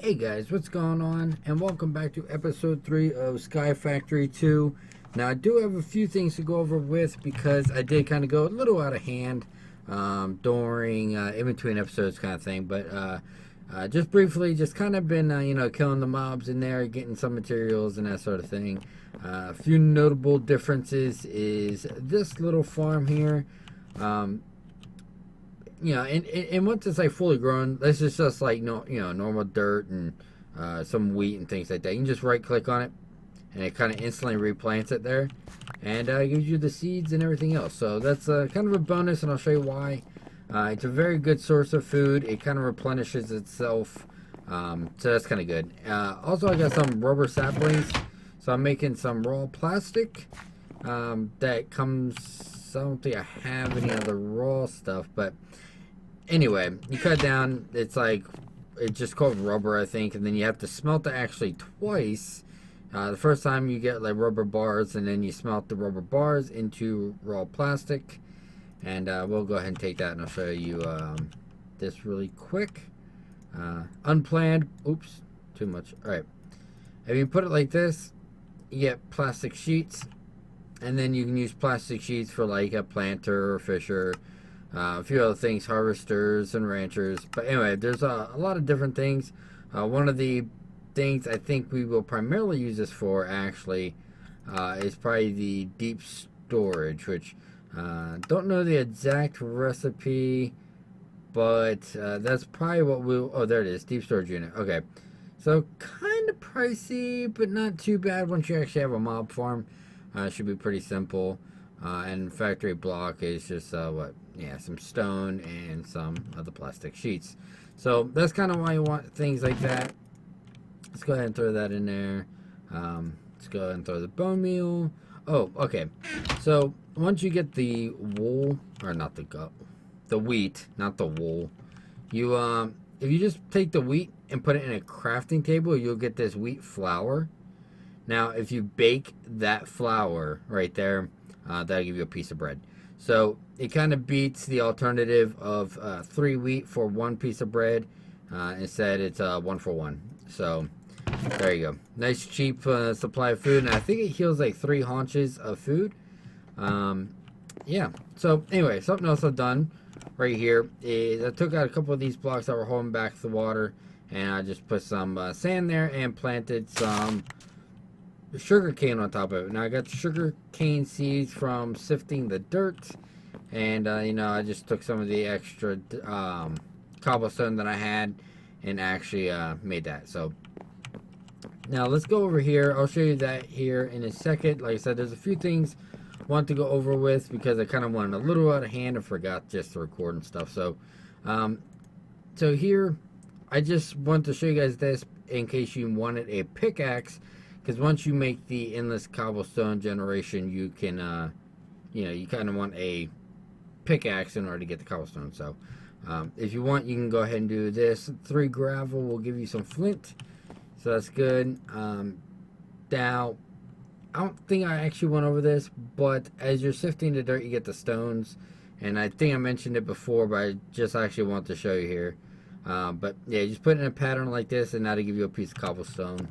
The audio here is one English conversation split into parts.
Hey guys, what's going on? And welcome back to episode 3 of Sky Factory 2. Now, I do have a few things to go over with because I did kind of go a little out of hand during in between episodes kind of thing. But just briefly, just kind of been, killing the mobs in there, getting some materials and that sort of thing. A few notable differences is this little farm here. And once it's like fully grown, this is just like normal dirt and some wheat and things like that. You can just right click on it, and it kind of instantly replants it there, and gives you the seeds and everything else. So that's kind of a bonus, and I'll show you why. It's a very good source of food. It kind of replenishes itself, so that's kind of good. Also, I got some rubber saplings, so I'm making some raw plastic that comes. I don't think I have any other raw stuff, but anyway, you cut it down. It's just called rubber, I think, and then you have to smelt it actually twice. The first time you get like rubber bars, and then you smelt the rubber bars into raw plastic. And we'll go ahead and take that, and I'll show you this really quick. Unplanned. Oops, too much. All right. If you put it like this, you get plastic sheets, and then you can use plastic sheets for like a planter or fisher. A few other things, harvesters and ranchers. But anyway, there's a lot of different things. One of the things I think we will primarily use this for, actually, is probably the deep storage, which don't know the exact recipe, but that's probably what we'll... Oh, there it is, deep storage unit. Okay, so kind of pricey, but not too bad once you actually have a mob farm. It should be pretty simple. And factory block is just some stone and some of the plastic sheets. So that's kind of why you want things like that. Let's go ahead and throw that in there. Let's go ahead and throw the bone meal. Oh, okay. So once you get the wool, or not the wheat, not the wool. You if you just take the wheat and put it in a crafting table, you'll get this wheat flour. Now, if you bake that flour right there, that'll give you a piece of bread. So it kind of beats the alternative of 3 wheat for 1 piece of bread. Instead, it's 1 for 1. So there you go. Nice cheap supply of food, and I think it heals like 3 haunches of food. Yeah. So anyway, something else I've done right here is I took out a couple of these blocks that were holding back the water, and I just put some sand there and planted some sugar cane on top of it. Now I got sugar cane seeds from sifting the dirt, and I just took some of the extra cobblestone that I had and actually made that. So now let's go over here. I'll show you that here in a second. Like I said, there's a few things I want to go over with because I kind of went a little out of hand and forgot just to record and stuff. So so here I just want to show you guys this in case you wanted a pickaxe. Because once you make the endless cobblestone generation, you can, you kind of want a pickaxe in order to get the cobblestone. So, if you want, you can go ahead and do this. 3 gravel will give you some flint. So that's good. Now, I don't think I actually went over this, but as you're sifting the dirt, you get the stones. And I think I mentioned it before, but I just actually want to show you here. But yeah, just put it in a pattern like this, and that'll give you a piece of cobblestone.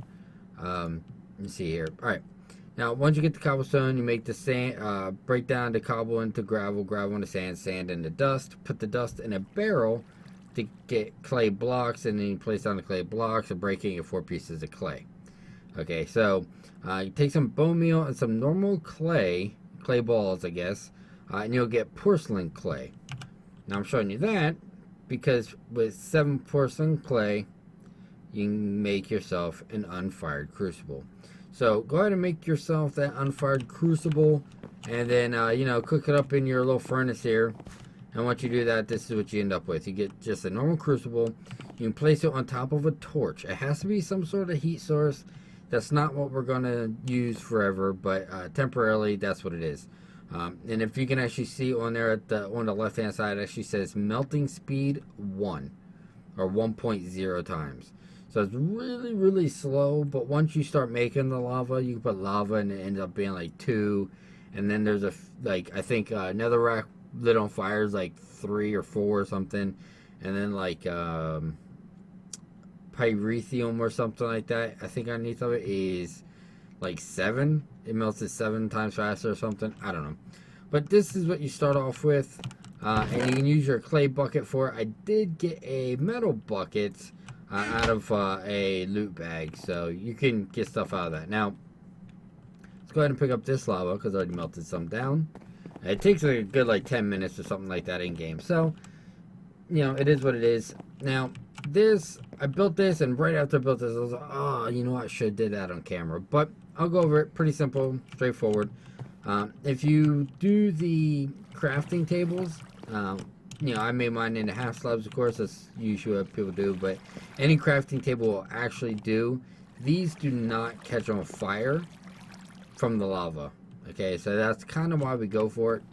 Let me see here. Alright. Now, once you get the cobblestone, you make the sand, break down the cobble into gravel, gravel into sand, sand into dust. Put the dust in a barrel to get clay blocks, and then you place down the clay blocks and break it into 4 pieces of clay. Okay, so you take some bone meal and some normal clay balls, I guess, and you'll get porcelain clay. Now, I'm showing you that because with 7 porcelain clay, you can make yourself an unfired crucible. So go ahead and make yourself that unfired crucible, and then cook it up in your little furnace here. And once you do that, this is what you end up with. You get just a normal crucible. You can place it on top of a torch. It has to be some sort of heat source. That's not what we're going to use forever, but temporarily that's what it is. And if you can actually see on there on the left hand side, it actually says melting speed 1 or 1.0 times. So it's really, really slow, but once you start making the lava, you can put lava and it ends up being like 2. And then there's I think netherrack lit on fire is like 3 or 4 or something. And then pyrethium or something like that, I think underneath of it is like 7. It melts it 7 times faster or something. I don't know. But this is what you start off with. And you can use your clay bucket for it. I did get a metal bucket out of a loot bag. So you can get stuff out of that. Now, let's go ahead and pick up this lava because I already melted some down. It takes a good like 10 minutes or something like that in game. So, you know, it is what it is. Now, this, I built this, and right after I built this, I was like, oh, you know what, I should have did that on camera. But I'll go over it. Pretty simple, straightforward. If you do the crafting tables, you know, I made mine into half slabs, of course. That's usually what people do. But any crafting table will actually do. These do not catch on fire from the lava. Okay, so that's kind of why we go for it.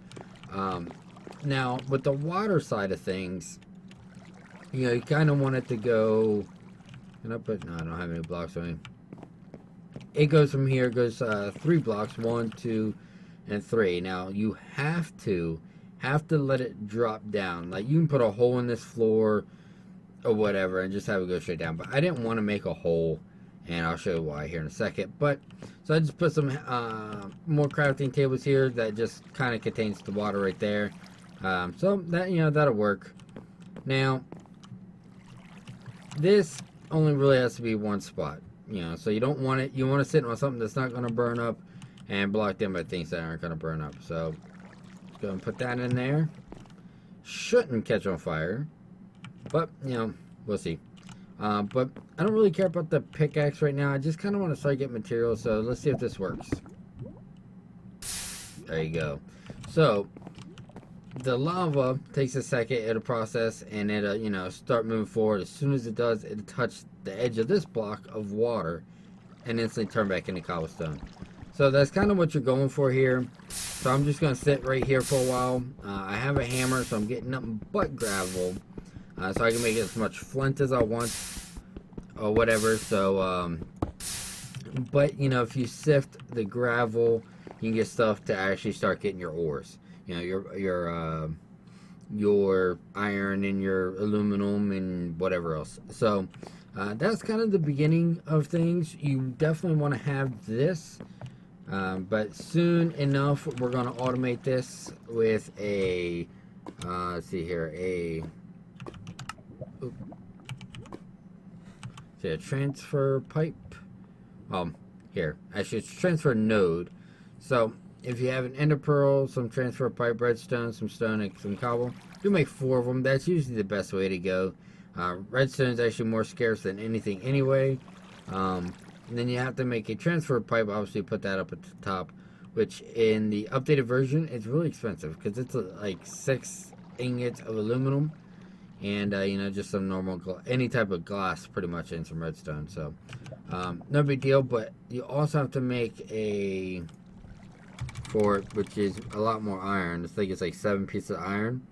Now, with the water side of things, you know, you kind of want it to go... Can I put... No, I don't have any blocks. I mean, it goes from here, it goes 3 blocks. 1, 2, and 3. Now, you have to let it drop down. Like, you can put a hole in this floor or whatever and just have it go straight down. But I didn't want to make a hole, and I'll show you why here in a second. But so I just put some more crafting tables here that just kind of contains the water right there. So that, you know, that'll work. Now, this only really has to be one spot, you know, so you don't want it, you want to sit on something that's not going to burn up and blocked in by things that aren't going to burn up. So let's go and put that in there. Shouldn't catch on fire, but, you know, we'll see. But I don't really care about the pickaxe right now. I just kind of want to start getting materials, so let's see if this works. There you go. So the lava takes a second, it'll process, and it'll, you know, start moving forward. As soon as it does, it'll touch the edge of this block of water and instantly turn back into cobblestone. So that's kind of what you're going for here. So I'm just going to sit right here for a while. I have a hammer, so I'm getting nothing but gravel. So I can make as much flint as I want or whatever. So, but, you know, if you sift the gravel, you can get stuff to actually start getting your ores. You know, your iron and your aluminum and whatever else. So that's kind of the beginning of things. You definitely want to have this, but soon enough we're going to automate this with a let's see here, a transfer pipe. Here, actually it's transfer node. So if you have an ender pearl, some transfer pipe, redstone, some stone, and some cobble, you'll make 4 of them. That's usually the best way to go. Redstone is actually more scarce than anything anyway. And then you have to make a transfer pipe. Obviously, put that up at the top, which in the updated version, it's really expensive because it's like 6 ingots of aluminum and you know, just some normal any type of glass pretty much, and some redstone. So no big deal. But you also have to make a fort, which is a lot more iron. I think it's like 7 pieces of iron.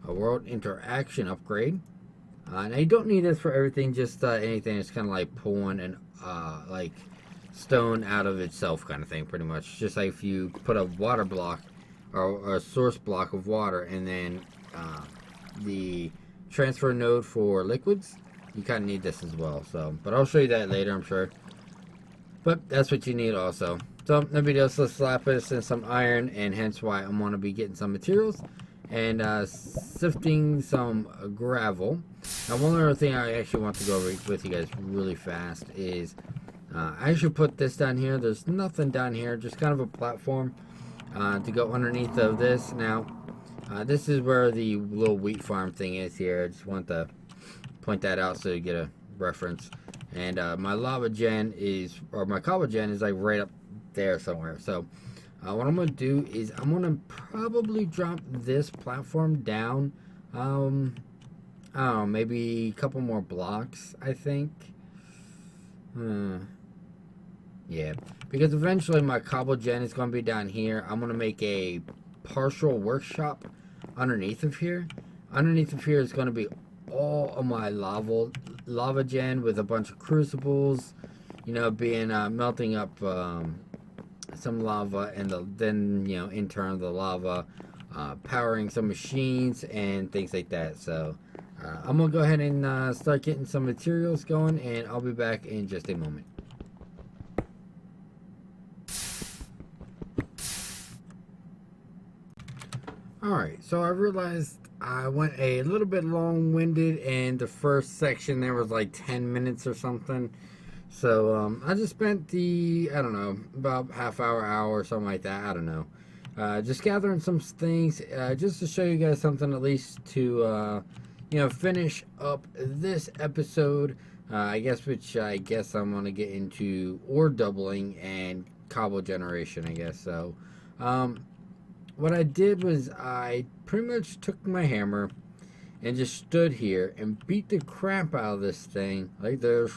A world interaction upgrade. Now you don't need this for everything, just anything. It's kind of like pulling an like stone out of itself kind of thing, pretty much. Just like if you put a water block or a source block of water, and then the transfer node for liquids, you kind of need this as well. So, but I'll show you that later, I'm sure. But that's what you need also. So no big deal. So let's slap this in some iron, and hence why I'm going to be getting some materials and sifting some gravel. Now, one other thing I actually want to go over with you guys really fast is I actually put this down here. There's nothing down here, just kind of a platform to go underneath of this. Now, this is where the little wheat farm thing is here. I just want to point that out so you get a reference. And my lava gen is, or my cobble gen is like right up there somewhere. So what I'm going to do is I'm going to probably drop this platform down. I don't know, maybe a couple more blocks, I think. Yeah, because eventually my cobble gen is going to be down here. I'm going to make a partial workshop underneath of here. Underneath of here is going to be all of my lava gen with a bunch of crucibles, you know, being melting up some lava, and then, you know, in turn the lava powering some machines and things like that. So I'm gonna go ahead and start getting some materials going, and I'll be back in just a moment. Alright, so I realized I went a little bit long-winded, and the first section there was like 10 minutes or something. So I just spent I don't know, about half hour or something like that. I don't know. Just gathering some things, just to show you guys something, at least to finish up this episode. Which I guess I'm gonna get into ore doubling and cobble generation, I guess. So what I did was I pretty much took my hammer and just stood here and beat the crap out of this thing like this.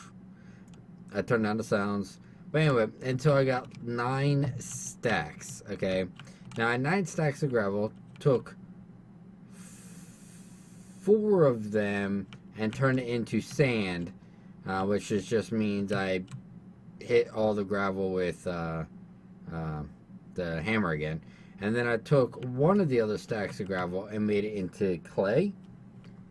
I turned down the sounds, but anyway, until I got 9 stacks. Okay, now 9 stacks of gravel, took 4 of them and turned it into sand, which just means I hit all the gravel with the hammer again. And then I took 1 of the other stacks of gravel and made it into clay.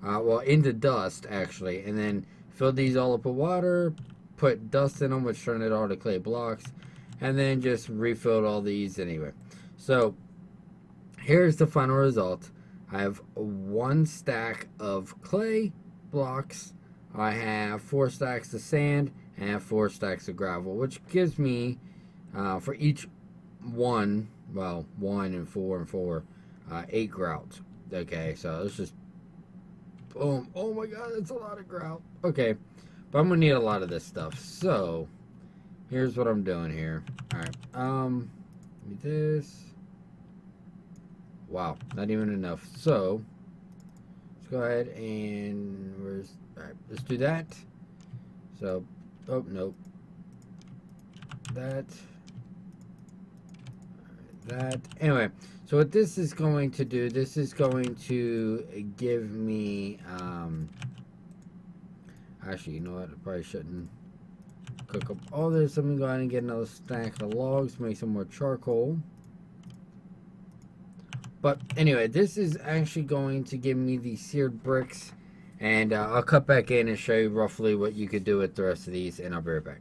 Into dust, actually. And then filled these all up with water, put dust in them, which turned it all to clay blocks. And then just refilled all these anyway. So, here's the final result. I have 1 stack of clay blocks. I have 4 stacks of sand. And I have 4 stacks of gravel. Which gives me, for each one... Well, 1 and 4 and 4, 8 grout. Okay, so let's just boom. Oh my god, that's a lot of grout. Okay, but I'm gonna need a lot of this stuff. So here's what I'm doing here. Alright, give me this. Wow, not even enough. So let's go ahead and alright, let's do that. So, oh nope. That. Anyway, so what this is going to do, this is going to give me actually, you know what, I probably shouldn't cook up all this. I'm gonna go ahead and get another stack of logs, make some more charcoal. But anyway, this is actually going to give me the seared bricks, and I'll cut back in and show you roughly what you could do with the rest of these, and I'll be right back.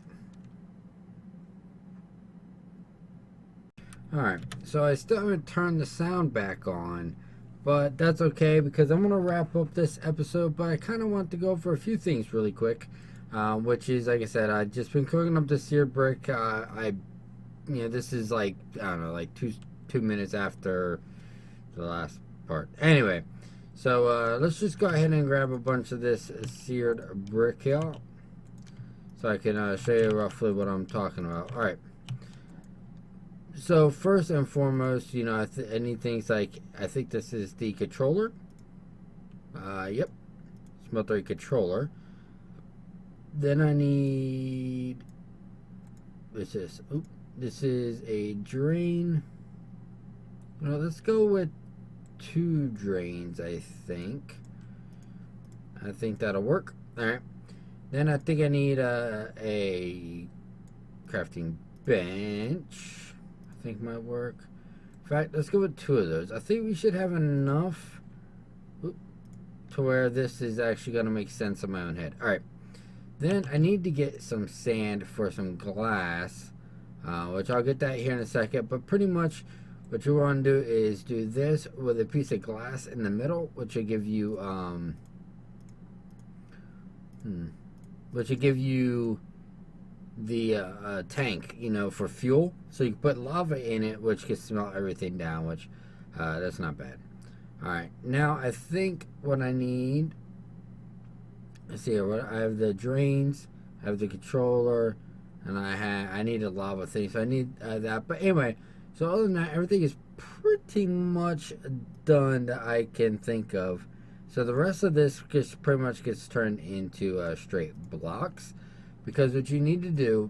Alright, so I still haven't turned the sound back on, but that's okay because I'm going to wrap up this episode, but I kind of want to go for a few things really quick, which is, like I said, I've just been cooking up the seared brick. This is like, I don't know, like two minutes after the last part. Anyway, so let's just go ahead and grab a bunch of this seared brick here, so I can show you roughly what I'm talking about. Alright. So first and foremost, I need things like, I think this is the controller. Yep, smeltery controller. Then I need, this is a drain. Let's go with 2 drains. I think that'll work. All right. Then I think I need a crafting bench. Think might work. In fact, let's go with 2 of those. I think we should have enough to where this is actually going to make sense in my own head. Alright, then I need to get some sand for some glass, which I'll get that here in a second. But pretty much what you want to do is do this with a piece of glass in the middle, which will give you the tank, for fuel. So you can put lava in it, which can smelt everything down, which that's not bad. Alright, now I think what I need, let's see here, I have the drains, I have the controller, and I need a lava thing, so I need that. But anyway, so other than that, everything is pretty much done that I can think of. So the rest of this pretty much gets turned into straight blocks. Because what you need to do,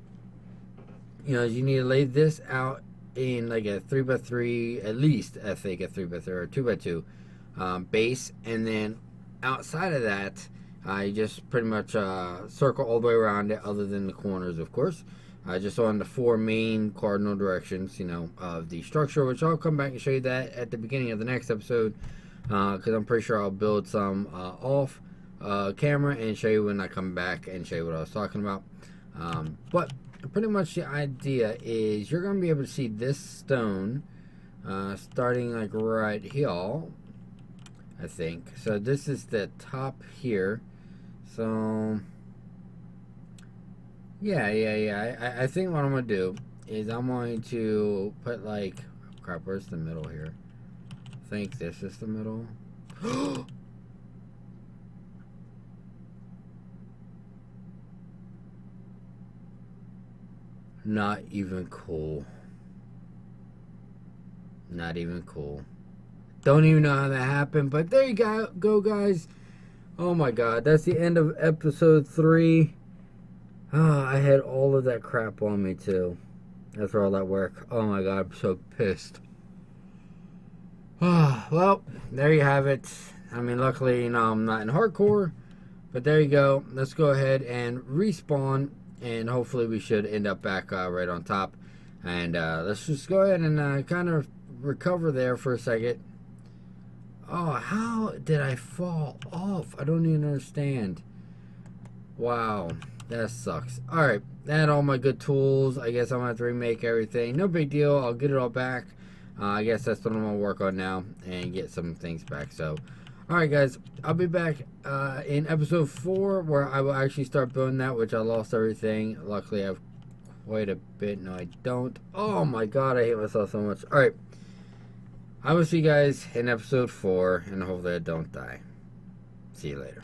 is you need to lay this out in like a 3x3, at least I think a 3x3 or 2x2 base, and then outside of that, you just pretty much circle all the way around it, other than the corners, of course. Just on the 4 main cardinal directions, of the structure, which I'll come back and show you that at the beginning of the next episode, because I'm pretty sure I'll build some off camera and show you when I come back and show you what I was talking about. But pretty much the idea is you're going to be able to see this stone starting like right here, I think. So this is the top here. So yeah. I think what I'm going to do is I'm going to put like, crap, where's the middle here? I think this is the middle. Not even cool. Not even cool. Don't even know how that happened, but there you go, guys. Oh my god, that's the end of episode 3. Oh, I had all of that crap on me too. After all that work. Oh my god, I'm so pissed. Well, there you have it. I mean, luckily, you know, I'm not in hardcore. But there you go. Let's go ahead and respawn. And hopefully we should end up back right on top. And let's just go ahead and kind of recover there for a second. Oh, how did I fall off? I don't even understand. Wow, that sucks. Alright, I had all my good tools. I guess I'm going to have to remake everything. No big deal. I'll get it all back. I guess that's what I'm going to work on now and get some things back. So, alright guys, I'll be back in episode 4 where I will actually start building that, which I lost everything. Luckily I have quite a bit. No, I don't. Oh my god, I hate myself so much. Alright, I will see you guys in episode 4 and hopefully I don't die. See you later.